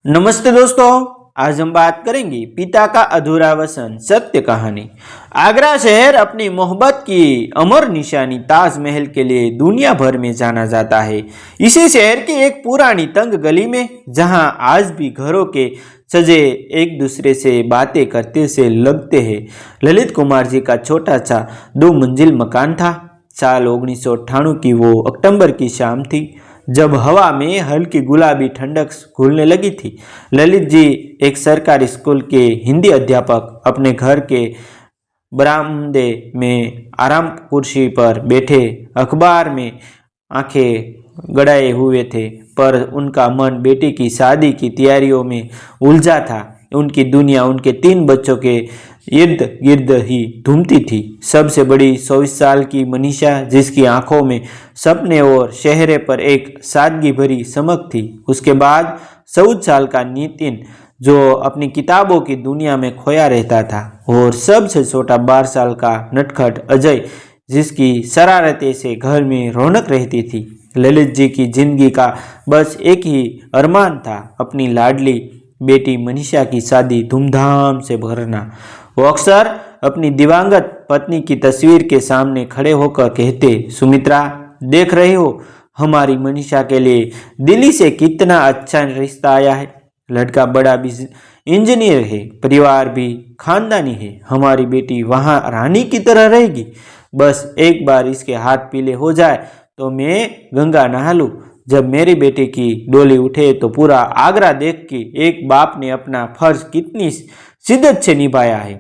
नमस्ते दोस्तों। आज हम बात करेंगे पिता का अधूरा वचन सत्य कहानी। आगरा शहर अपनी मोहब्बत की अमर निशानी ताजमहल के लिए दुनिया भर में जाना जाता है। इसी शहर की एक पुरानी तंग गली में जहां आज भी घरों के सजे एक दूसरे से बातें करते से लगते हैं, ललित कुमार जी का छोटा सा 2 मंजिल मकान था। साल 1998 की वो अक्टूबर की शाम थी, जब हवा में हल्की गुलाबी ठंडक घुलने लगी थी। ललित जी, एक सरकारी स्कूल के हिंदी अध्यापक, अपने घर के बरामदे में आराम कुर्सी पर बैठे अखबार में आंखें गड़ाए हुए थे, पर उनका मन बेटी की शादी की तैयारियों में उलझा था। उनकी दुनिया उनके 3 बच्चों के इर्द गिर्द ही घूमती थी। सबसे बड़ी 24 साल की मनीषा, जिसकी आंखों में सपने और चेहरे पर एक सादगी भरी चमक थी। उसके बाद 14 साल का नितिन, जो अपनी किताबों की दुनिया में खोया रहता था, और सबसे छोटा 12 साल का नटखट अजय, जिसकी शरारतें से घर में रौनक रहती थी। ललित जी की जिंदगी का बस एक ही अरमान था, अपनी लाडली बेटी मनीषा की शादी धूमधाम से करना। वो अक्सर अपनी दिवंगत पत्नी की तस्वीर के सामने खड़े होकर कहते, सुमित्रा, देख रही हो हमारी मनीषा के लिए दिल्ली से कितना अच्छा रिश्ता आया है। लड़का बड़ा भी इंजीनियर है, परिवार भी खानदानी है। हमारी बेटी वहाँ रानी की तरह रहेगी। बस एक बार इसके हाथ पीले हो जाए तो मैं गंगा नहा लूँ। जब मेरी बेटी की डोली उठे तो पूरा आगरा देख कि एक बाप ने अपना फर्ज कितनी शिद्दत से निभाया है।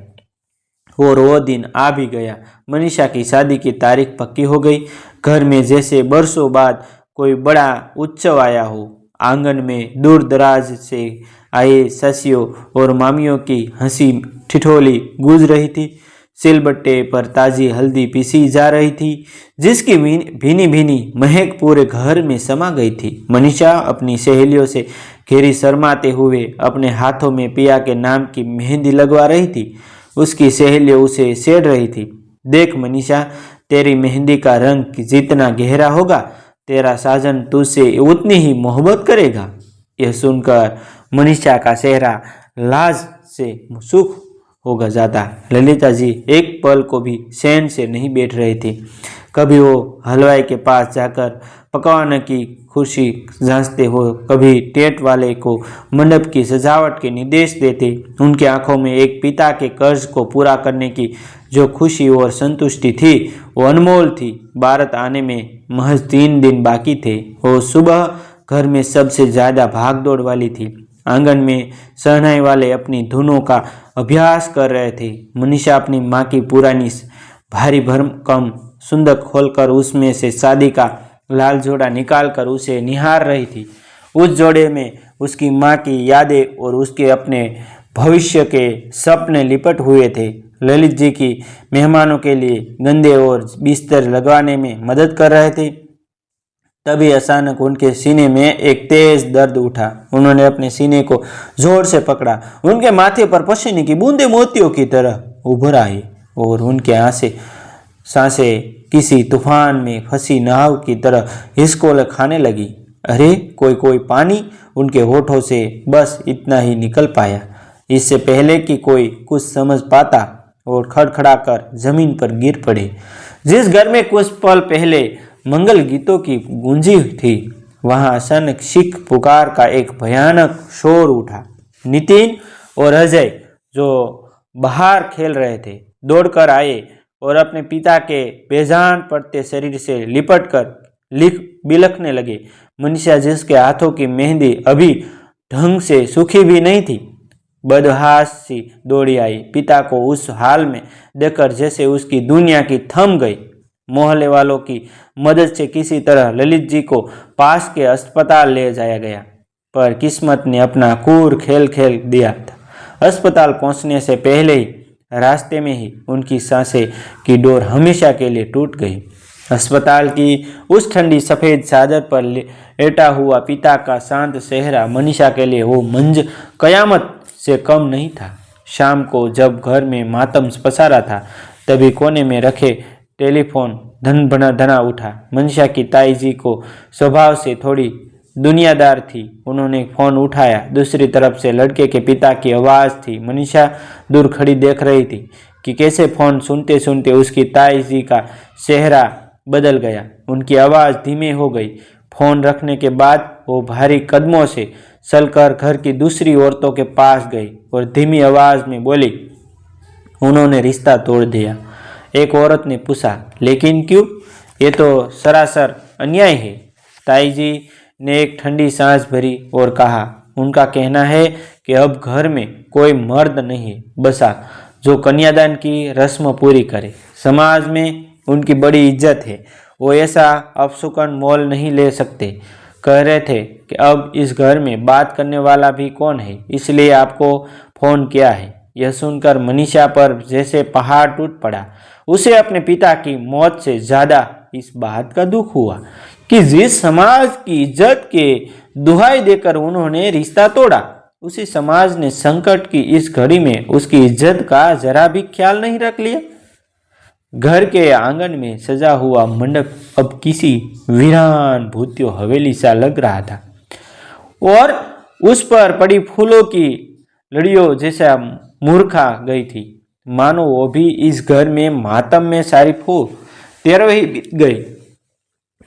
और वो दिन आ भी गया। मनीषा की शादी की तारीख पक्की हो गई। घर में जैसे बरसों बाद कोई बड़ा उत्सव आया हो। आंगन में दूर दराज से आए ससियों और मामियों की हंसी ठिठोली गूंज रही थी। सिलबट्टे पर ताज़ी हल्दी पीसी जा रही थी, जिसकी भीनी भीनी महक पूरे घर में समा गई थी। मनीषा अपनी सहेलियों से घेरी शर्माते हुए अपने हाथों में पिया के नाम की मेहंदी लगवा रही थी। उसकी सहेली उसे छेड़ रही थी, देख मनीषा, तेरी मेहंदी का रंग जितना गहरा होगा, तेरा साजन तुझसे उतनी ही मोहब्बत करेगा। यह सुनकर मनीषा का चेहरा लाज से सुख होगा ज़्यादा। ललिता जी एक पल को भी चैन से नहीं बैठ रही थी। कभी वो हलवाई के पास जाकर पकवान की खुशी जांचते हो, कभी टेंट वाले को मंडप की सजावट के निर्देश देते। उनकी आंखों में एक पिता के कर्ज को पूरा करने की जो खुशी और संतुष्टि थी, वो अनमोल थी। भारत आने में महज 3 दिन बाकी थे। वो सुबह घर में सबसे ज़्यादा भागदौड़ वाली थी। आंगन में शहनाई वाले अपनी धुनों का अभ्यास कर रहे थे। मनीषा अपनी माँ की पुरानी भारी भरकम सुंदर खोलकर उसमें से शादी का लाल जोड़ा निकालकर उसे निहार रही थी। उस जोड़े में उसकी माँ की यादें और उसके अपने भविष्य के सपने लिपट हुए थे। ललित जी की मेहमानों के लिए गंदे और बिस्तर लगवाने में मदद कर रहे थे। तभी अचानक उनके सीने में एक तेज दर्द उठा। उन्होंने अपने सीने को जोर से पकड़ा। उनके माथे पर पसीने की बूंदें मोतियों की तरह उभर आई और उनके सांसें किसी तूफान में फंसी नाव की तरह हिसकोले खाने लगी। अरे कोई कोई पानी उनके होठों से बस इतना ही निकल पाया, इससे पहले कि कोई कुछ समझ पाता, और खड़खड़ाकर जमीन पर गिर पड़े। जिस घर में कुछ पल पहले मंगल गीतों की गूंजी थी, वहां अचानक चीख पुकार का एक भयानक शोर उठा। नितिन और अजय, जो बाहर खेल रहे थे, दौड़कर आए और अपने पिता के बेजान पड़ते शरीर से लिपटकर बिलखने लगे। मनीषा, जिसके हाथों की मेहंदी अभी ढंग से सूखी भी नहीं थी, बदहास सी दौड़ी आई। पिता को उस हाल में देखकर जैसे उसकी दुनिया की थम गई। मोहल्ले वालों की मदद से किसी तरह ललित जी को पास के अस्पताल ले जाया गया, पर किस्मत ने अपना क्रूर खेल खेल दिया था। अस्पताल पहुंचने से पहले ही रास्ते में ही उनकी सांसें की डोर हमेशा के लिए टूट गई। अस्पताल की उस ठंडी सफ़ेद चादर पर लेटा हुआ पिता का शांत चेहरा मनीषा के लिए वो मंज कयामत से कम नहीं था। शाम को जब घर में मातम पसारा था, तभी कोने में रखे टेलीफोन धन धना उठा। मनीषा की ताई जी को स्वभाव से थोड़ी दुनियादार थी। उन्होंने फ़ोन उठाया। दूसरी तरफ से लड़के के पिता की आवाज़ थी। मनीषा दूर खड़ी देख रही थी कि कैसे फ़ोन सुनते सुनते उसकी ताई जी का चेहरा बदल गया। उनकी आवाज़ धीमी हो गई। फ़ोन रखने के बाद वो भारी कदमों से चलकर घर की दूसरी औरतों के पास गई और धीमी आवाज़ में बोली, उन्होंने रिश्ता तोड़ दिया। एक औरत ने पूछा, लेकिन क्यों? ये तो सरासर अन्याय है। ताई जी ने एक ठंडी सांस भरी और कहा, उनका कहना है कि अब घर में कोई मर्द नहीं बसा जो कन्यादान की रस्म पूरी करे। समाज में उनकी बड़ी इज्जत है। वो ऐसा अपशकुन मोल नहीं ले सकते। कह रहे थे कि अब इस घर में बात करने वाला भी कौन है, इसलिए आपको फ़ोन किया है। यह सुनकर मनीषा पर जैसे पहाड़ टूट पड़ा। उसे अपने पिता की मौत से ज़्यादा इस बात का दुख हुआ कि जिस समाज की इज्जत के दुहाई देकर उन्होंने रिश्ता तोड़ा, उसी समाज ने संकट की इस घड़ी में उसकी इज्जत का जरा भी ख्याल नहीं रख लिया। घर के आंगन में सजा हुआ मंडप अब किसी वीरान भूतियों हवेली सा लग रहा था और उस पर पड़ी फूलों की लड़ियों जैसा मूर्खा गई थी। मानो वो भी इस घर में मातम में सारी फूल तेरह बीत गई।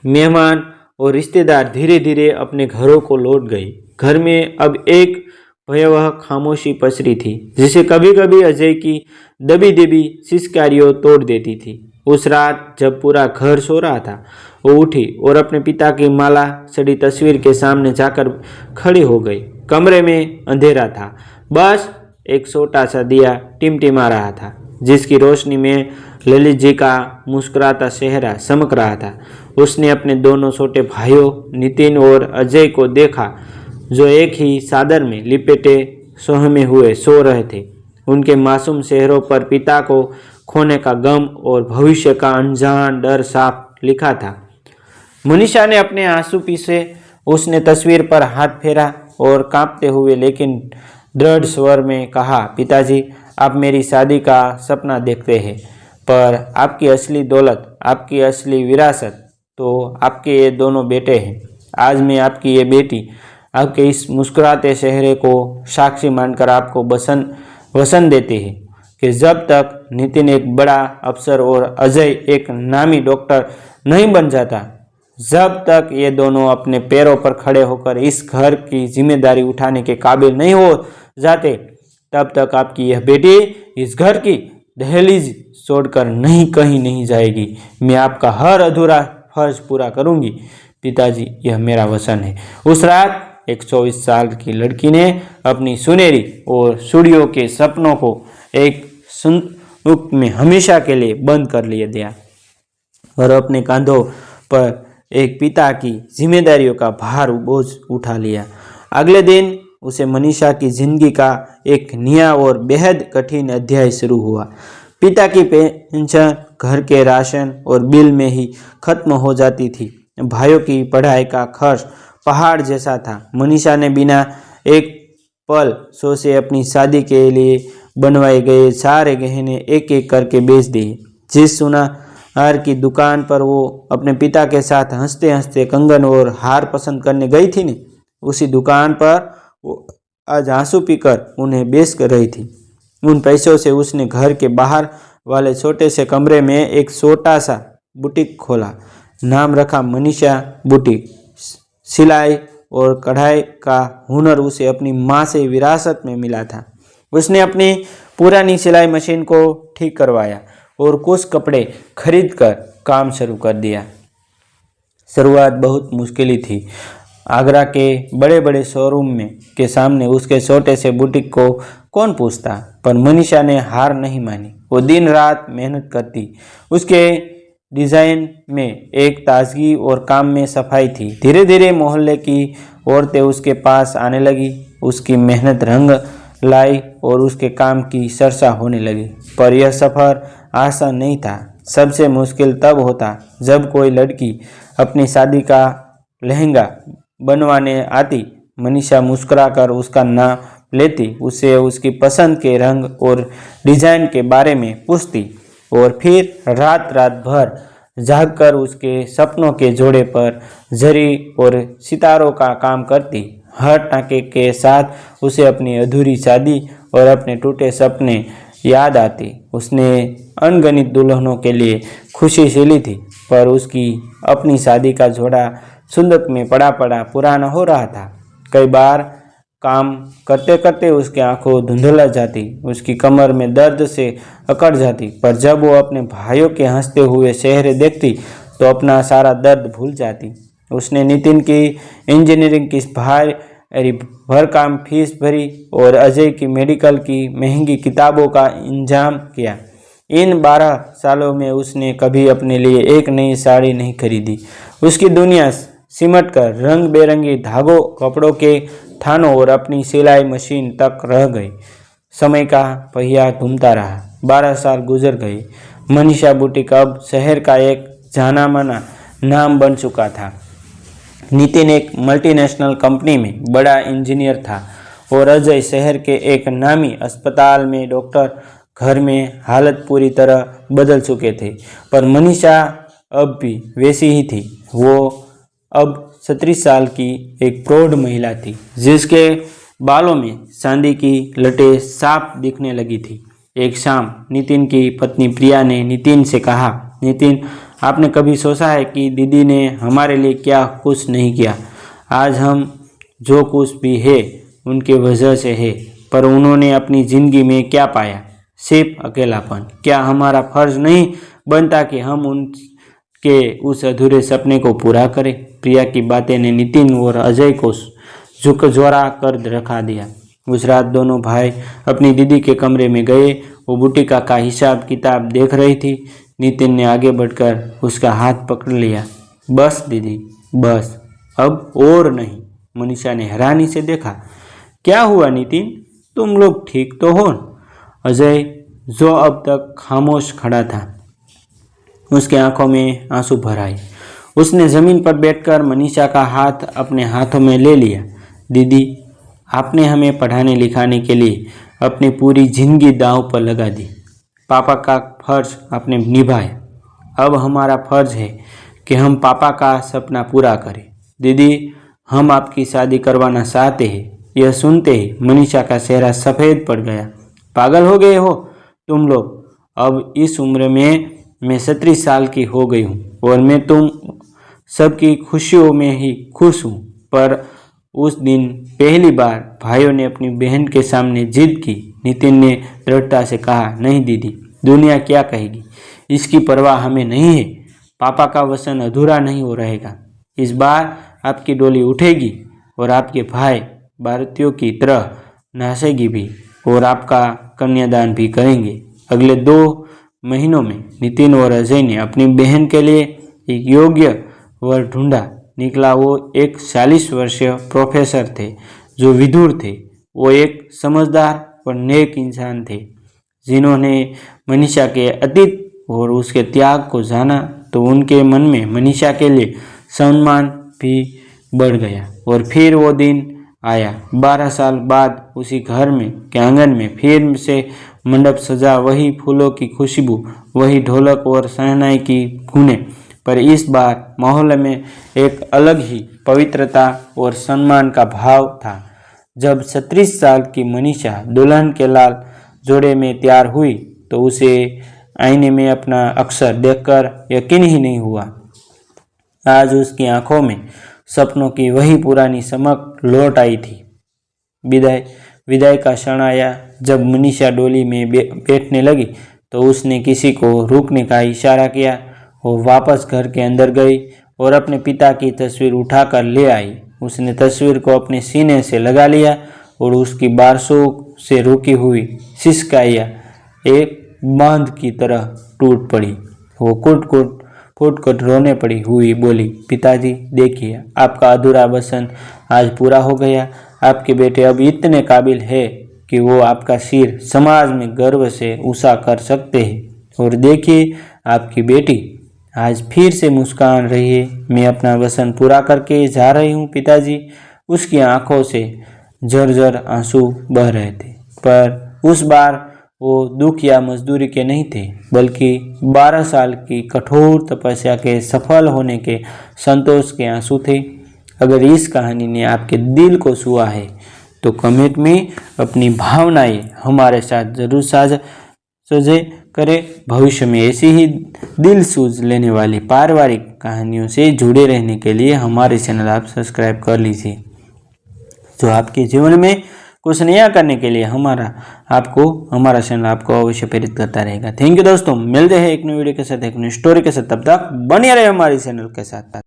मेहमान और रिश्तेदार धीरे धीरे अपने घरों को लौट गए। घर में अब एक भयावह खामोशी पसरी थी, जिसे कभी कभी अजय की दबी दबी सिसकारियों तोड़ देती थी। उस रात जब पूरा घर सो रहा था, वो उठी और अपने पिता की माला सड़ी तस्वीर के सामने जाकर खड़ी हो गई। कमरे में अंधेरा था, बस एक छोटा सा दिया टिमटिमा रहा था, जिसकी रोशनी में ललित जी का मुस्कुराता चेहरा चमक रहा था। उसने अपने दोनों छोटे भाइयों नितिन और अजय को देखा, जो एक ही चादर में लिपेटे सोहमे हुए सो रहे थे। उनके मासूम चेहरों पर पिता को खोने का गम और भविष्य का अनजान डर साफ लिखा था। मनीषा ने अपने आंसू पीसे उसने तस्वीर पर हाथ फेरा और कांपते हुए लेकिन दृढ़ स्वर में कहा, पिताजी, आप मेरी शादी का सपना देखते हैं, पर आपकी असली दौलत, आपकी असली विरासत तो आपके ये दोनों बेटे हैं। आज मैं आपकी ये बेटी आपके इस मुस्कुराते चेहरे को साक्षी मानकर आपको वचन देती है कि जब तक नितिन एक बड़ा अफसर और अजय एक नामी डॉक्टर नहीं बन जाता, जब तक ये दोनों अपने पैरों पर खड़े होकर इस घर की जिम्मेदारी उठाने के काबिल नहीं हो जाते, तब तक आपकी यह बेटी इस घर की दहलीज छोड़कर कहीं नहीं जाएगी। मैं आपका हर अधूरा फर्ज पूरा करूंगी पिताजी, यह मेरा वचन है। उस रात एक 24 साल की लड़की ने अपनी सुनहरी और सुड़ियों के सपनों को एक संदूक में हमेशा के लिए बंद कर दिया और अपने कंधों पर एक पिता की जिम्मेदारियों का भार बोझ उठा लिया। अगले दिन उसे मनीषा की जिंदगी का एक नया और बेहद कठिन अध्याय शुरू हुआ। पिता की पेंशन घर के राशन और बिल में ही खत्म हो जाती थी। भाइयों की पढ़ाई का खर्च पहाड़ जैसा था। मनीषा ने बिना एक पल सोचे अपनी शादी के लिए बनवाए गए सारे गहने एक एक करके बेच दिए। जिस सुनार की दुकान पर वो अपने पिता के साथ हंसते हंसते कंगन और हार पसंद करने गई थी न, उसी दुकान पर वो आज आंसू पीकर उन्हें बेच कर रही थी। उन पैसों से उसने घर के बाहर वाले छोटे से कमरे में एक छोटा सा बुटीक खोला। नाम रखा मनीषा बुटीक। सिलाई और कढ़ाई का हुनर उसे अपनी माँ से विरासत में मिला था। उसने अपनी पुरानी सिलाई मशीन को ठीक करवाया और कुछ कपड़े खरीद कर काम शुरू कर दिया। शुरुआत बहुत मुश्किल थी। आगरा के बड़े बड़े शोरूम में के सामने उसके छोटे से बुटीक को कौन पूछता, पर मनीषा ने हार नहीं मानी। वो दिन रात मेहनत करती। उसके डिज़ाइन में एक ताजगी और काम में सफाई थी। धीरे धीरे मोहल्ले की औरतें उसके पास आने लगी। उसकी मेहनत रंग लाई और उसके काम की चर्चा होने लगी। पर यह सफ़र आसान नहीं था। सबसे मुश्किल तब होता जब कोई लड़की अपनी शादी का लहंगा बनवाने आती। मनीषा मुस्कुराकर उसका नाम लेती, उसे उसकी पसंद के रंग और डिज़ाइन के बारे में पूछती और फिर रात भर जागकर उसके सपनों के जोड़े पर जरी और सितारों का काम करती। हर टाँके के साथ उसे अपनी अधूरी शादी और अपने टूटे सपने याद आती। उसने अनगिनत दुल्हनों के लिए खुशी सिली थी, पर उसकी अपनी शादी का जोड़ा सुंदक में पड़ा पड़ा पुराना हो रहा था। कई बार काम करते करते उसकी आंखों धुंधला जाती, उसकी कमर में दर्द से अकड़ जाती, पर जब वो अपने भाइयों के हंसते हुए चेहरे देखती तो अपना सारा दर्द भूल जाती। उसने नितिन की इंजीनियरिंग की भारी भरकम फीस भरी और अजय की मेडिकल की महंगी किताबों का इंतजाम किया। इन 12 सालों में उसने कभी अपने लिए एक नई साड़ी नहीं खरीदी। उसकी दुनिया सिमट कर रंग बेरंगी धागों, कपड़ों के थानों और अपनी सिलाई मशीन तक रह गई। समय का पहिया घूमता रहा। 12 साल गुजर गए। मनीषा बुटीक अब शहर का एक जाना माना नाम बन चुका था। नितिन एक मल्टीनेशनल कंपनी में बड़ा इंजीनियर था और अजय शहर के एक नामी अस्पताल में डॉक्टर। घर में हालत पूरी तरह बदल चुके थे, पर मनीषा अब भी वैसी ही थी। वो अब 37 साल की एक प्रौढ़ महिला थी, जिसके बालों में चांदी की लटें साफ दिखने लगी थी। एक शाम नितिन की पत्नी प्रिया ने नितिन से कहा, नितिन, आपने कभी सोचा है कि दीदी ने हमारे लिए क्या कुछ नहीं किया? आज हम जो कुछ भी है उनके वजह से है, पर उन्होंने अपनी ज़िंदगी में क्या पाया? सिर्फ अकेलापन। क्या हमारा फर्ज नहीं बनता कि हम उनके उस अधूरे सपने को पूरा करें? प्रिया की बातें ने नितिन और अजय को झकझोरा कर रखा दिया। उस रात दोनों भाई अपनी दीदी के कमरे में गए। वो बुटीक का हिसाब किताब देख रही थी। नितिन ने आगे बढ़कर उसका हाथ पकड़ लिया। बस दीदी, बस, अब और नहीं। मनीषा ने हैरानी से देखा। क्या हुआ नितिन, तुम लोग ठीक तो हो? अजय, जो अब तक खामोश खड़ा था, उसके आंखों में आंसू भर आए। उसने जमीन पर बैठकर मनीषा का हाथ अपने हाथों में ले लिया। दीदी, आपने हमें पढ़ाने लिखाने के लिए अपनी पूरी जिंदगी दांव पर लगा दी। पापा का फर्ज आपने निभाया। अब हमारा फर्ज है कि हम पापा का सपना पूरा करें। दीदी, हम आपकी शादी करवाना चाहते हैं। यह सुनते ही मनीषा का चेहरा सफ़ेद पड़ गया। पागल हो गए हो तुम लोग? अब इस उम्र में मैं 37 साल की हो गई हूँ और मैं तुम सबकी खुशियों में ही खुश हूँ। पर उस दिन पहली बार भाइयों ने अपनी बहन के सामने जिद की। नितिन ने दृढ़ता से कहा, नहीं दीदी, दुनिया क्या कहेगी, इसकी परवाह हमें नहीं है। पापा का वचन अधूरा नहीं हो रहेगा। इस बार आपकी डोली उठेगी और आपके भाई भारतीयों की तरह नाचेगी भी और आपका कन्यादान भी करेंगे। अगले 2 महीनों में नितिन और अजय ने अपनी बहन के लिए एक योग्य वर ढूंढा। निकला वो एक 40 वर्षीय प्रोफेसर थे जो विदुर थे। वो एक समझदार और नेक इंसान थे। जिन्होंने मनीषा के अतीत और उसके त्याग को जाना तो उनके मन में मनीषा के लिए सम्मान भी बढ़ गया। और फिर वो दिन आया। 12 साल बाद उसी घर में के आंगन में फिर से मंडप सजा, वही फूलों की खुशबू, वही ढोलक और शहनाई की धुनें। पर इस बार माहौल में एक अलग ही पवित्रता और सम्मान का भाव था। जब 36 साल की मनीषा दुल्हन के लाल जोड़े में तैयार हुई तो उसे आईने में अपना अक्सर देखकर यकीन ही नहीं हुआ। आज उसकी आंखों में सपनों की वही पुरानी चमक लौट आई थी। विदाई का क्षण आया। जब मनीषा डोली में बैठने लगी तो उसने किसी को रुकने का इशारा किया। वो वापस घर के अंदर गई और अपने पिता की तस्वीर उठाकर ले आई। उसने तस्वीर को अपने सीने से लगा लिया और उसकी बारसों से रुकी हुई सिसकाइयाँ एक बांध की तरह टूट पड़ी। वो फुट रोने पड़ी हुई बोली, पिताजी देखिए, आपका अधूरा वचन आज पूरा हो गया। आपके बेटे अब इतने काबिल है कि वो आपका सिर समाज में गर्व से ऊंचा कर सकते हैं। और देखिए, आपकी बेटी आज फिर से मुस्कान रही है। मैं अपना वचन पूरा करके जा रही हूँ पिताजी। उसकी आंखों से झरझर आंसू बह रहे थे, पर उस बार वो दुख या मजदूरी के नहीं थे, बल्कि 12 साल की कठोर तपस्या के सफल होने के संतोष के आंसू थे। अगर इस कहानी ने आपके दिल को छुआ है तो कमेंट में अपनी भावनाएं हमारे साथ जरूर साझा करें। भविष्य में ऐसी ही दिल सूझ लेने वाली पारिवारिक कहानियों से जुड़े रहने के लिए हमारे चैनल आप सब्सक्राइब कर लीजिए, जो आपके जीवन में कुछ नया करने के लिए हमारा चैनल आपको अवश्य प्रेरित करता रहेगा। थैंक यू दोस्तों, मिलते हैं एक नई वीडियो के साथ, एक नई स्टोरी के साथ। तब तक बने रहे हमारे चैनल के साथ।